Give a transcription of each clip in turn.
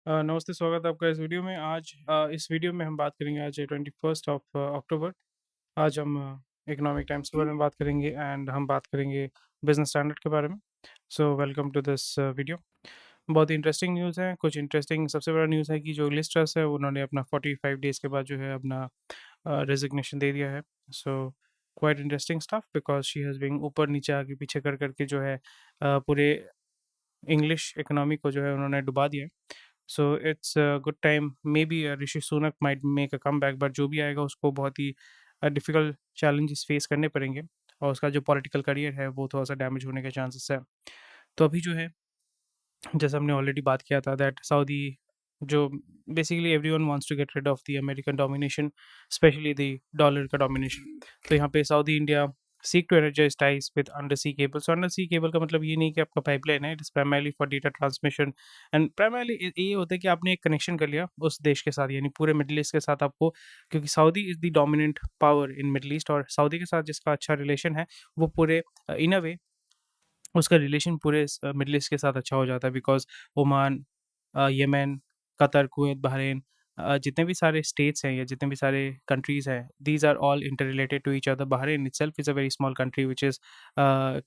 नमस्ते, स्वागत है आपका इस वीडियो में। आज इस वीडियो में हम बात करेंगे आज 21st ऑफ अक्टूबर। आज हम इकोनॉमिक टाइम्स के बारे में बात करेंगे एंड हम बात करेंगे बिजनेस स्टैंडर्ड के बारे में। So welcome to this video. बहुत ही इंटरेस्टिंग न्यूज़ है। कुछ इंटरेस्टिंग सबसे बड़ा न्यूज़ है कि जो लिज ट्रस है उन्होंने अपना 45 डेज़ के बाद जो है अपना रेजिग्नेशन दे दिया है। So quite interesting stuff because she has been ऊपर नीचे आगे पीछे कर के जो है पूरे इंग्लिश इकोनॉमी को जो है उन्होंने डुबा दिया है। So it's a good time, may be Rishi Sunak might make a comeback, but जो भी आएगा उसको बहुत ही डिफिकल्ट चैलेंजेस फेस करने पड़ेंगे और उसका जो पॉलिटिकल करियर है वो थोड़ा सा डैमेज होने के चांसेस है। तो अभी जो है, जैसे हमने ऑलरेडी बात किया था दैट सऊदी जो basically everyone wants to get rid of the American domination, especially the dollar का डोमिनेशन। तो यहाँ पे Saudi India seek to energize ties with under sea cable. So under sea cable का मतलब ये नहीं कि आपका पाइपलाइन है, it is primarily for data transmission and primarily ये होता है कि आपने एक कनेक्शन कर लिया उस देश के साथ, यानी पूरे मिडिल ईस्ट के साथ आपको, क्योंकि Saudi is the dominant power in middle east और सऊदी के साथ जिसका अच्छा रिलेशन है वो पूरे इन अ वे उसका रिलेशन पूरे मिडल ईस्ट के साथ अच्छा हो जाता है because Oman, Yemen, Qatar, Kuwait, Bahrain, जितने भी सारे स्टेट्स हैं या जितने भी सारे कंट्रीज़ हैं, these are all interrelated to each other. Bahrain itself is a very small country which is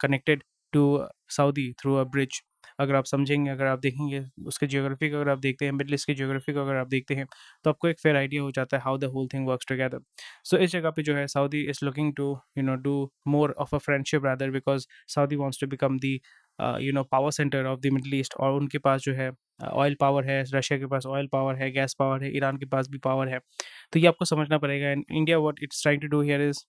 connected to Saudi through a bridge. अगर आप समझेंगे, अगर आप देखेंगे उसके ज्योग्राफी को, अगर आप देखते हैं मिडल ईस्ट की ज्योग्राफी को अगर आप देखते हैं, तो आपको एक फेयर आइडिया हो जाता है how the whole thing works together. So इस जगह पे जो है Saudi is looking to do more of a friendship rather because Saudi wants to become the power centre of the middle east और उनके पास जो है ऑयल पावर है, रशिया के पास ऑयल पावर है, गैस पावर है, ईरान के पास भी पावर है। तो ये आपको समझना पड़ेगा and India what it's trying to do here is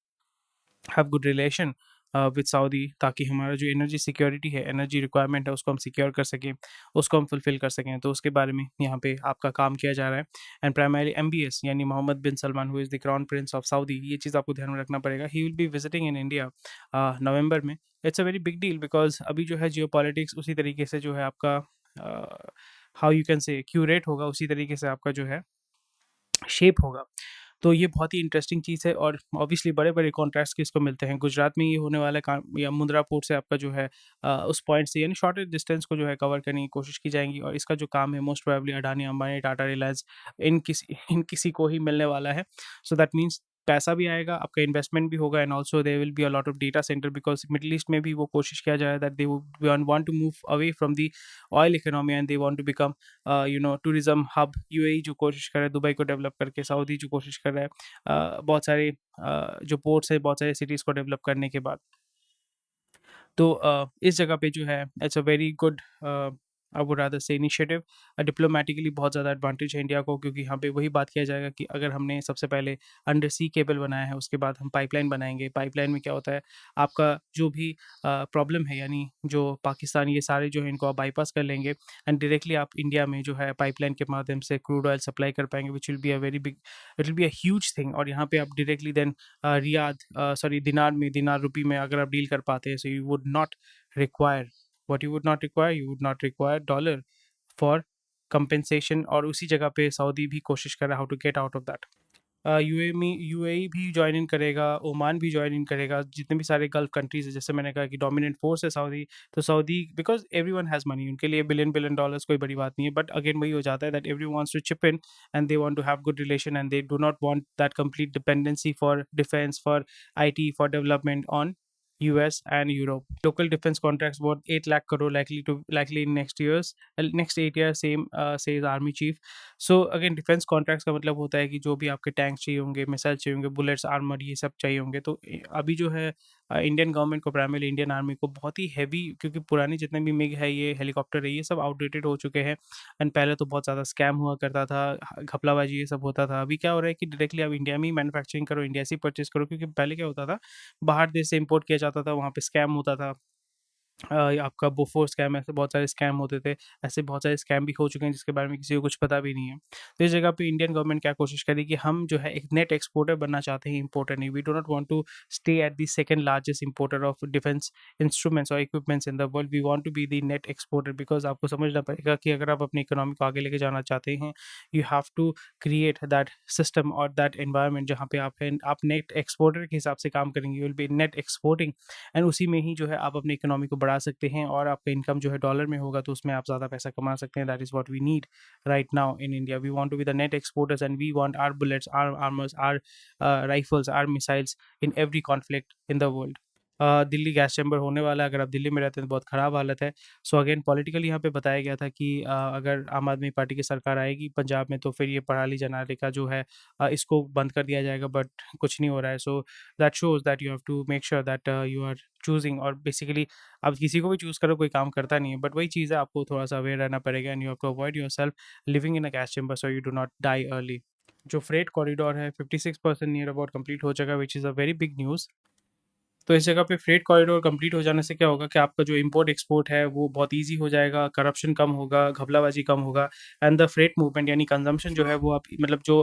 have good relation with Saudi, ताकि हमारा जो एनर्जी सिक्योरिटी है, एनर्जी रिक्वायरमेंट है, उसको हम सिक्योर कर सकें, उसको हम फुलफ़िल कर सकें। तो उसके बारे में यहाँ पे आपका काम किया जा रहा है एंड प्राइमरली एमबीएस यानी Mohammed bin Salman who is the crown prince of Saudi, ये चीज़ आपको ध्यान में रखना पड़ेगा। He will be visiting in India November में। It's a very big deal because अभी जो है जियोपॉलिटिक्स उसी तरीके से जो है आपका how you can say curate होगा, उसी तरीके से आपका जो है शेप होगा। तो ये बहुत ही इंटरेस्टिंग चीज़ है और ऑब्वियसली बड़े-बड़े कॉन्ट्रैक्ट्स किसको मिलते हैं, गुजरात में ये होने वाला है काम, या मुंद्रा पोर्ट से आपका जो है उस पॉइंट से यानी शॉर्टेज डिस्टेंस को जो है कवर करने की कोशिश की जाएगी और इसका जो काम है मोस्ट प्रोबेबली अडानी, अंबानी, टाटा, रिलायंस इन किसी को ही मिलने वाला है। सो दैट मीन्स पैसा भी आएगा, आपका इन्वेस्टमेंट भी होगा and also there will be a lot of data center because middle east में भी वो कोशिश किया जा रहा है that they want to move away from the oil economy and they want to become tourism hub. UAE जो कोशिश कर रहा है दुबई को डेवलप करके, सऊदी जो कोशिश कर रहा है बहुत सारे जो पोर्ट्स है, बहुत सारे सिटीज़ को डेवलप करने के बाद। तो इस जगह पे जो है it's a very good I would rather से इनिशिएटिव। डिप्लोमेटिकली बहुत ज़्यादा एडवांटेज है इंडिया को, क्योंकि यहाँ पे वही बात किया जाएगा कि अगर हमने सबसे पहले अंडर सी केबल बनाया है, उसके बाद हम पाइपलाइन बनाएंगे। पाइपलाइन में क्या होता है, आपका जो भी प्रॉब्लम है, यानी जो पाकिस्तान ये सारे जो है इनको आप बाईपास कर लेंगे एंड डायरेक्टली आप इंडिया में जो है पाइपलाइन के माध्यम से क्रूड ऑयल सप्लाई कर पाएंगे, which will be a very big, it will be a huge thing. और यहाँ पे आप डायरेक्टली देन रियाद, सॉरी दिनार में, दिनार रुपी में अगर आप डील कर पाते हैं, so you would not require, what you would not require, you would not require dollar for compensation. और उसी जगह पे सऊदी भी कोशिश कर रहा है how to get out of that. UAE भी जॉइन इन करेगा, ओमान भी जॉइन इन करेगा, जितने भी सारे गल्फ कंट्रीज़ हैं, जैसे मैंने कहा कि डोमिनेंट फोर्स है सऊदी। तो Saudi because everyone has money, उनके लिए बिलियन बिलियन डॉलर्स कोई बड़ी बात नहीं है, बट अगेन वही हो जाता है that everyone wants to chip in and they want to have good relation and they do not want that complete dependency for defence, for IT, for development on US and Europe. Local defense contracts worth 8 lakh crore likely in next years, next 8 years, same says army chief. So again defence contracts का मतलब होता है कि जो भी आपके tanks चाहिए होंगे, मिसाइल चाहिए होंगे, बुलेट्स, आर्मर, ये सब चाहिए होंगे। तो अभी जो है इंडियन गवर्नमेंट को, प्राइमरली इंडियन आर्मी को बहुत ही हैवी, क्योंकि पुराने जितने भी मिग है, ये हेलीकॉप्टर है, ये सब आउटडेटेड हो चुके हैं एंड पहले तो बहुत ज़्यादा स्कैम हुआ करता था, घपलाबाजी ये सब होता था। अभी क्या हो रहा है कि डायरेक्टली आप इंडिया में ही मैन्युफैक्चरिंग करो, इंडिया से ही परचेज़ करो, क्योंकि पहले क्या होता था, बाहर देश से इम्पोर्ट किया जाता था, वहाँ पे स्कैम होता था। आपका बोफोर्स स्कैम, ऐसे बहुत सारे स्कैम होते थे। ऐसे बहुत सारे स्कैम भी हो चुके हैं जिसके बारे में किसी को कुछ पता भी नहीं है। तो इस जगह पे इंडियन गवर्नमेंट क्या कोशिश करी कि हम जो है एक नेट एक्सपोर्टर बनना चाहते हैं, इम्पोर्टर नहीं। We do not want to stay at the second largest importer of defence instruments और equipments in the world. We want to be the net exporter because आपको समझना पड़ेगा कि अगर आप अपनी इकोनॉमी को आगे लेके जाना चाहते हैं, you have to create that system और दैट एनवायरनमेंट जहाँ पे आप नेट एक्सपोर्टर के हिसाब से काम करेंगे। You will be net exporting and उसी में ही जो है आप अपनी इकोनॉमी को बढ़ा बढ़ा सकते हैं और आपका इनकम जो है डॉलर में होगा तो उसमें आप ज़्यादा पैसा कमा सकते हैं। That is what we need right now in India. We want to be the net exporters and we want our bullets, our armors, our rifles, our missiles in every conflict in the world. Delhi gas chamber होने वाला है, अगर आप दिल्ली में रहते हैं तो बहुत ख़राब हालत है। सो अगेन पॉलिटिकली यहाँ पे बताया गया था कि अगर आम आदमी पार्टी की सरकार आएगी पंजाब में तो फिर ये पराली जलाने का जो है इसको बंद कर दिया जाएगा, बट कुछ नहीं हो रहा है। So that shows that you have to make sure that you are choosing, और बेसिकली आप किसी को भी चूज़ करो कोई काम करता नहीं है, बट वही चीज़ है, आपको थोड़ा सा अवेयर रहना पड़ेगा and you have to avoid yourself living in a gas chamber so you do not die early. जो फ्रेट कॉरिडोर है 56% नियर अबाउट कंप्लीट हो चुका है, which is a very big news. तो इस जगह पे फ्रेट कॉरिडोर कंप्लीट हो जाने से क्या होगा कि आपका जो इम्पोर्ट एक्सपोर्ट है वो बहुत ईजी हो जाएगा, करप्शन कम होगा, घपलाबाजी कम होगा एंड द फ्रेट मूवमेंट यानी कंजम्पशन जो है वो आप मतलब जो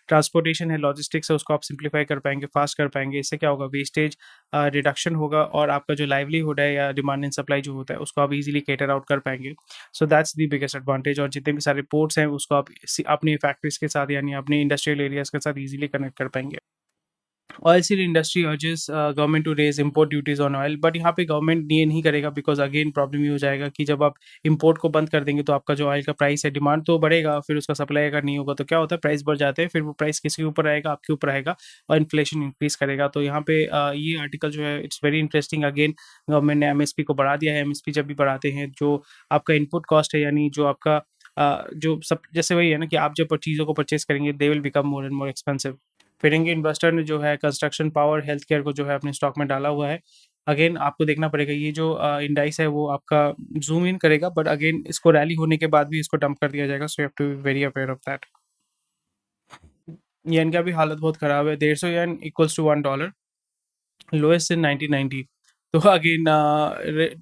ट्रांसपोर्टेशन है, लॉजिस्टिक्स है, उसको आप सिंप्लीफाई कर पाएंगे, फास्ट कर पाएंगे। इससे क्या होगा, वेस्टेज रिडक्शन होगा और आपका जो लाइवलीहुड है या डिमांड एंड सप्लाई जो होता है उसको आप इजीली कैटर आउट कर पाएंगे। So that's the biggest advantage. और जितने भी सारे पोर्ट्स हैं उसको आप अपनी फैक्ट्रीज के साथ यानी अपने इंडस्ट्रियल एरियाज के साथ इजीली कनेक्ट कर पाएंगे। Oil seed industry urges government to raise import duties on oil, but यहाँ पे गवर्नमेंट ये नहीं करेगा बिकॉज अगेन प्रॉब्लम ये हो जाएगा कि जब आप इम्पोर्ट को बंद कर देंगे तो आपका जो ऑयल का प्राइस है, डिमांड तो बढ़ेगा, फिर उसका सप्लाई अगर नहीं होगा तो क्या होता है, प्राइस बढ़ जाते हैं, फिर वो प्राइस किसी के ऊपर आएगा, आपके ऊपर आएगा और इन्फ्लेशन इंक्रीज करेगा। तो यहाँ पे ये आर्टिकल जो है it's very interesting. Again government ने एमएसपी को बढ़ा दिया है। एमएसपी जब भी बढ़ाते हैं, जो आपका इनपुट कॉस्ट है यानी जो आपका जो सब जैसे वही है ना कि आप जब चीज़ों को परचेज करेंगे they will become more and more expensive. फिरेंगे इन्वेस्टर ने जो है कंस्ट्रक्शन, पावर, हेल्थ केयर को जो है अपने स्टॉक में डाला हुआ है। अगेन आपको देखना पड़ेगा ये जो इंडाइस है वो आपका ज़ूम इन करेगा, बट अगेन इसको रैली होने के बाद भी इसको डंप कर दिया जाएगा। So you have to be very aware of that. Yen का भी हालत बहुत ख़राब है। 150 yen equals to $1, lowest in 1990। तो again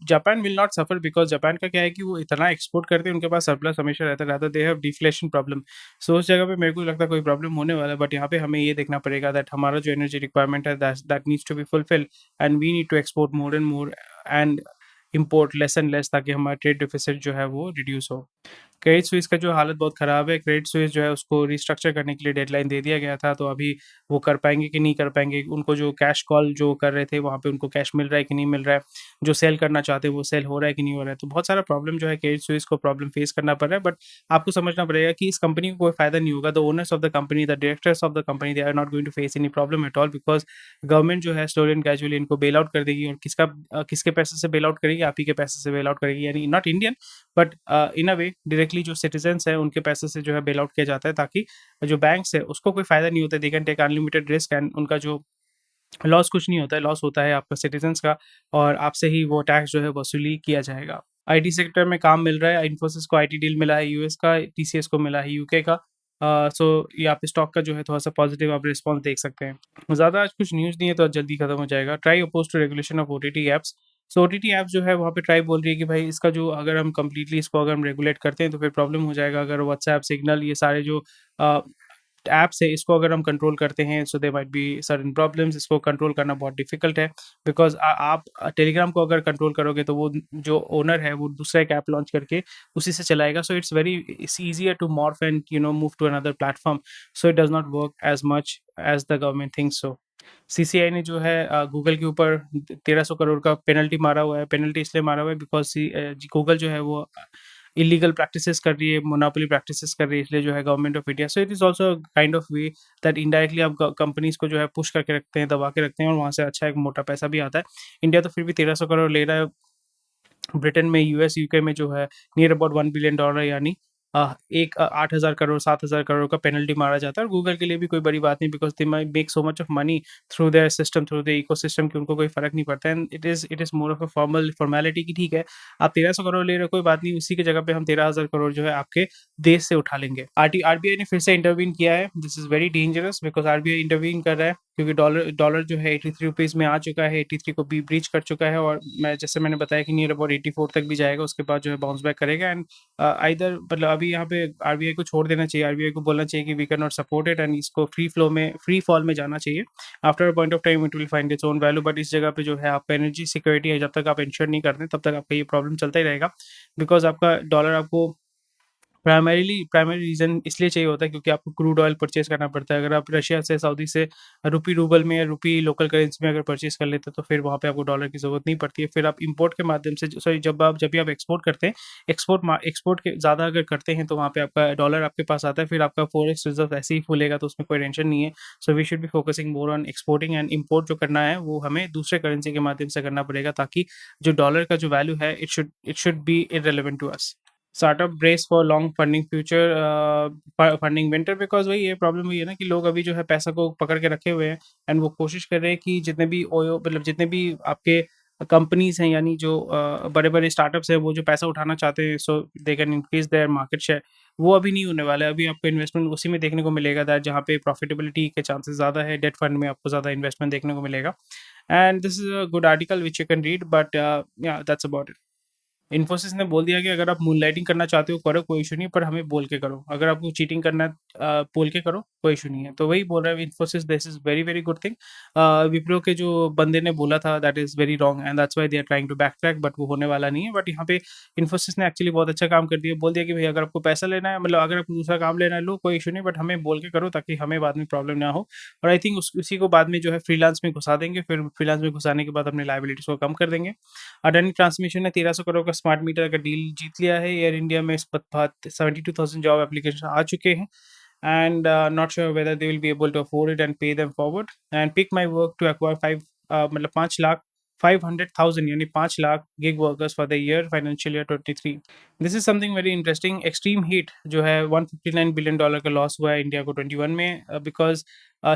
Japan will not suffer because Japan का क्या है कि वो इतना एक्सपोर्ट करते हैं, उनके पास सरप्लस हमेशा रहता है, दे हैव डिफ्लेशन प्रॉब्लम। सो उस जगह पे मेरे को लगता है कोई प्रॉब्लम होने वाला है, बट यहाँ पे हमें ये देखना पड़ेगा दैट हमारा जो एनर्जी रिक्वायरमेंट है that needs to be fulfil and we need to export more and more and import less and less, ताकि हमारा ट्रेड डिफिसिट जो है वो रिड्यूस हो। क्रेडिट स्विस का जो हालत बहुत ख़राब है। क्रेडिट स्विस जो है उसको रिस्ट्रक्चर करने के लिए डेडलाइन दे दिया गया था, तो अभी वो कर पाएंगे कि नहीं कर पाएंगे। उनको जो कैश कॉल जो कर रहे थे वहाँ पे उनको कैश मिल रहा है कि नहीं मिल रहा है, जो सेल करना चाहते हैं वो सेल हो रहा है कि नहीं हो रहा है। तो बहुत सारा प्रॉब्लम जो है क्रेडिट स्विस को प्रॉब्लम फेस करना पड़ रहा है, बट आपको समझना पड़ेगा कि इस कंपनी को कोई फायदा नहीं होगा। The owners of the company, the directors of the company, they are not going to face any problem at all because government जो है स्लोली एंड ग्रेजुअली इनको बेल आउट कर देगी। और किसके पैसे से बेल आउट करेगी, आप ही के पैसे से बेल आउट करेगी, यानी not Indian but in a way directly जो सिटीजन्स हैं उनके पैसे से जो है बेल आउट किया जाता है, ताकि जो बैंक्स है उसको कोई फायदा नहीं होता है। They can take unlimited risk and उनका जो लॉस कुछ नहीं होता है, लॉस होता है आपका सिटीजन्स का, और आपसे ही वो टैक्स जो है वसूली किया जाएगा। आईटी सेक्टर में काम मिल रहा है, इन्फोसिस को आईटी डील मिला है यूएस का, टीसीएस को मिला है यूके का। सो यहाँ पे स्टॉक का जो है थोड़ा सा पॉजिटिव आप रिस्पॉन्स देख सकते हैं। ज़्यादा आज कुछ न्यूज़ नहीं है तो आज जल्दी खत्म हो जाएगा। TRAI oppose to regulation of OTT apps. So OTT apps जो है वहाँ पे ट्राई बोल रही है कि भाई इसका जो अगर हम कंप्लीटली इसको अगर हम रेगुलेट करते हैं तो फिर प्रॉब्लम हो जाएगा। अगर व्हाट्सएप, सिग्नल, ये सारे जो ऐप्स है इसको अगर हम कंट्रोल करते हैं so there might be certain problems. इसको कंट्रोल करना बहुत डिफिकल्ट है बिकॉज आप टेलीग्राम को अगर कंट्रोल करोगे तो वो जो ओनर है वो दूसरा एक ऐप लॉन्च करके उसी से चलाएगा। So it's very it's easier to morph and move to another platform. So it does not work as much as the government thinks so. CCI ने जो है गूगल के ऊपर 1300 करोड़ का पेनल्टी मारा हुआ है। पेनल्टी इसलिए मारा हुआ है बिकॉज गूगल जो है वो इलीगल प्रैक्टिसेस कर रही है, मोनोपोली प्रैक्टिसेस कर रही है, इसलिए जो है government of India. So it is also kind of way that indirectly आप कंपनीज को जो है पुश करके रखते हैं, दबा के रखते हैं, और वहाँ से अच्छा एक मोटा पैसा भी आता है। इंडिया तो फिर भी 1300 करोड़ ले रहा है। ब्रिटेन में, यूएस, यूके में जो है नियर अबाउट $1 बिलियन यानी 8,000 करोड़, 7,000 करोड़ का पेनल्टी मारा जाता है। और गूगल के लिए भी कोई बड़ी बात नहीं because they might make so much of money through their system, through the ecosystem, कि उनको कोई फर्क नहीं पड़ता। And it is more of a formality की ठीक है आप 1300 करोड़ ले रहे हो, कोई बात नहीं, उसी की जगह पे हम 13,000 करोड़ जो है आपके देश से उठा लेंगे। आरबीआई ने फिर से इंटरवीन किया है। This is very dangerous because RBI intervene कर रहा है क्योंकि डॉलर जो है 83 रुपीज़ में आ चुका है, 83 को भी ब्रीच कर चुका है, और जैसे मैंने बताया कि नियर अबाउट 84 तक भी जाएगा, उसके बाद जो है बाउंस बैक करेगा। एंड आइदर मतलब अभी यहाँ पे आरबीआई को छोड़ देना चाहिए, आरबीआई को बोलना चाहिए कि we can not support it and इसको फ्री फॉल में जाना चाहिए। After a point of time it will find its own value, but इस जगह पे जो है आपका एनर्जी सिक्योरिटी है, जब तक आप इंश्योर नहीं करते तब तक आपका ये प्रॉब्लम चलता ही रहेगा बिकॉज आपका डॉलर आपको प्राइमरी रीज़न इसलिए चाहिए होता है क्योंकि आपको क्रूड ऑयल परचेज़ करना पड़ता है। अगर आप रशिया से, सऊदी से रूपी रूबल में या रूपी लोकल करेंसी में अगर परचेज़ कर लेते हैं तो फिर वहाँ पे आपको डॉलर की ज़रूरत नहीं पड़ती है। फिर आप इम्पोर्ट के माध्यम से सॉरी जब भी आप एक्सपोर्ट करते हैं, एक्सपोर्ट के ज़्यादा अगर करते हैं तो वहाँ पे आपका डॉलर आपके पास आता है, फिर आपका फॉरेक्स रिज़र्व ऐसे ही फूलेगा, तो उसमें कोई टेंशन नहीं है। So we should be focusing more on exporting, and import जो करना है वो हमें दूसरे करेंसी के माध्यम से करना पड़ेगा, ताकि जो डॉलर का जो वैल्यू है it should be irrelevant to us. Startup brace for long funding future, funding winter, because वही है प्रॉब्लम, वही है ना कि लोग अभी जो है पैसा को पकड़ के रखे हुए हैं, एंड वो कोशिश कर रहे हैं कि जितने भी ओयो मतलब जितने भी आपके कंपनीज हैं, यानी जो बड़े बड़े स्टार्टअप्स हैं, वो जो पैसा उठाना चाहते हैं so they can increase their market share, वो अभी नहीं होने वाला है। अभी आपको इन्वेस्टमेंट उसी में देखने को मिलेगा दैट जहाँ पे प्रॉफिटेबिलिटी के चांसेस ज़्यादा है, डेट फंड में आपको ज़्यादा इन्वेस्टमेंट देखने को मिलेगा। And this is a good article which you can read, but या दैट्स अबाउट इट। इन्फोसिस ने बोल दिया कि अगर आप मूनलाइटिंग करना चाहते हो करो, कोई इशू नहीं, पर हमें बोल के करो। अगर आपको चीटिंग करना है बोल के करो, कोई इशू नहीं है। तो वही बोल रहा है Infosys, this is very very good thing. Wipro के जो बंदे ने बोला था that is very wrong, and that's why they are trying to backtrack, but वो होने वाला नहीं है। बट यहाँ पे इन्फोसिस ने एक्चुअली बहुत अच्छा काम कर दिया, बोल दिया कि भाई अगर आपको पैसा लेना है, मतलब अगर आपको दूसरा काम लेना है लो, कोई इशू नहीं, बट हमें बोल के करो ताकि हमें बाद में प्रॉब्लम ना हो। और आई थिंक उसी को बाद में जो है फ्रीलांस में घुसा देंगे, फिर फ्रीलांस में घुसाने के बाद अपने लाइबिलिटीज को कम कर देंगे। अडानी ट्रांसमिशन ने 1300 करोड़ का स्मार्ट मीटर का डील जीत लिया है। एयर इंडिया में इस पर 72,000 जॉब एप्लीकेशन आ चुके हैं, and not sure whether they will be able to afford it and pay them forward. And pick my work to acquire मतलब 5,500,000 यानी 5 lakh gig workers for the year financial year 23। This is something very interesting. Extreme heat जो है $159 billion का loss हुआ है India को 21 में, because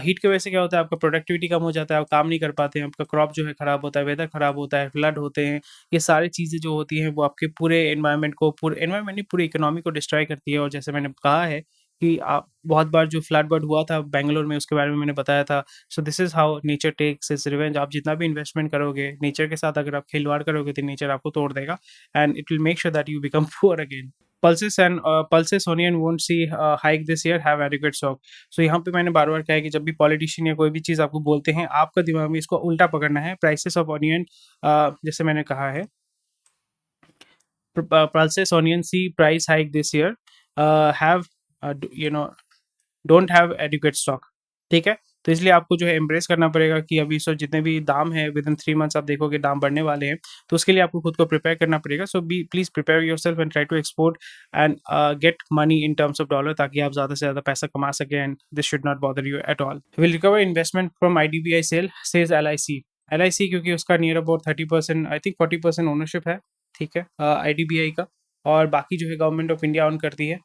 heat की वजह से क्या होता है, आपका प्रोडक्टिविटी कम हो जाता है, आप काम नहीं कर पाते हैं, आपका क्रॉप जो है खराब होता है, वेदर खराब होता है, फ्लड होते हैं। ये सारी चीज़ें जो होती हैं वो आपके पूरे एनवायरमेंट नहीं, पूरी इकोनॉमी को डिस्ट्रॉय करती है। और जैसे मैंने कहा है कि आप बहुत बार जो फ्लड बर्ड हुआ था बेंगलोर में, उसके बारे में मैंने बताया था। So this is how nature takes its revenge. आप जितना भी इन्वेस्टमेंट करोगे नेचर के साथ, अगर आप खिलवाड़ करोगे तो नेचर आपको तोड़ देगा, and it will make sure that you become poor again. Pulses, Sony and won't see hike this year, have adequate stock. So यहाँ पे मैंने बार बार कहा है कि जब भी पॉलिटिशियन या कोई भी चीज़ आपको बोलते हैं, आपका दिमाग में इसको उल्टा पकड़ना है। प्राइसेस ऑफ ऑनियन, जैसे मैंने कहा है, pulses onion see price hike this year, have you know don't have adequate stock. ठीक है, तो इसलिए आपको जो है एम्ब्रेस करना पड़ेगा कि अभी सो जितने भी दाम है विद इन 3 मंथ्स आप देखोगे दाम बढ़ने वाले हैं, तो उसके लिए आपको खुद को प्रिपेयर करना पड़ेगा। So be please prepare yourself and try to export and get money in terms of dollar, ताकि आप ज़्यादा से ज़्यादा पैसा कमा सकें, and this should not bother you at all. Will recover investment from IDBI sale, says LIC क्योंकि उसका near about 30%, I think 40% ownership है, ठीक है, IDBI का, और बाकी जो है गवर्नमेंट ऑफ इंडिया ऑन करती है।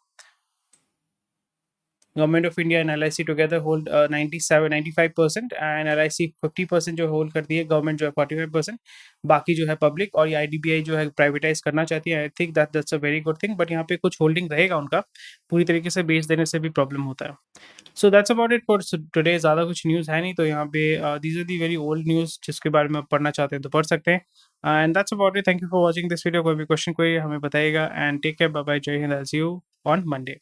Government of India and LIC together hold 95%, and LIC 50% जो होल्ड करती है, गवर्नमेंट जो है 45%, बाकी जो है पब्लिक। और ये IDBI जो है प्राइवेटाइज करना चाहती है। I think that's a very good thing, but यहाँ पे कुछ होल्डिंग रहेगा उनका, पूरी तरीके से बेच देने से भी प्रॉब्लम होता है। So that's about it for today. ज़्यादा कुछ न्यूज़ है नहीं, तो यहाँ पे these are the very old news, जिसके बारे में आप पढ़ना चाहते हैं तो पढ़ सकते हैं। And that's about it. Thank you for watching this video. कोई भी क्वेश्चन कोई हमें बताइएगा, and take care, bye bye, जय Hind, I see you on Monday.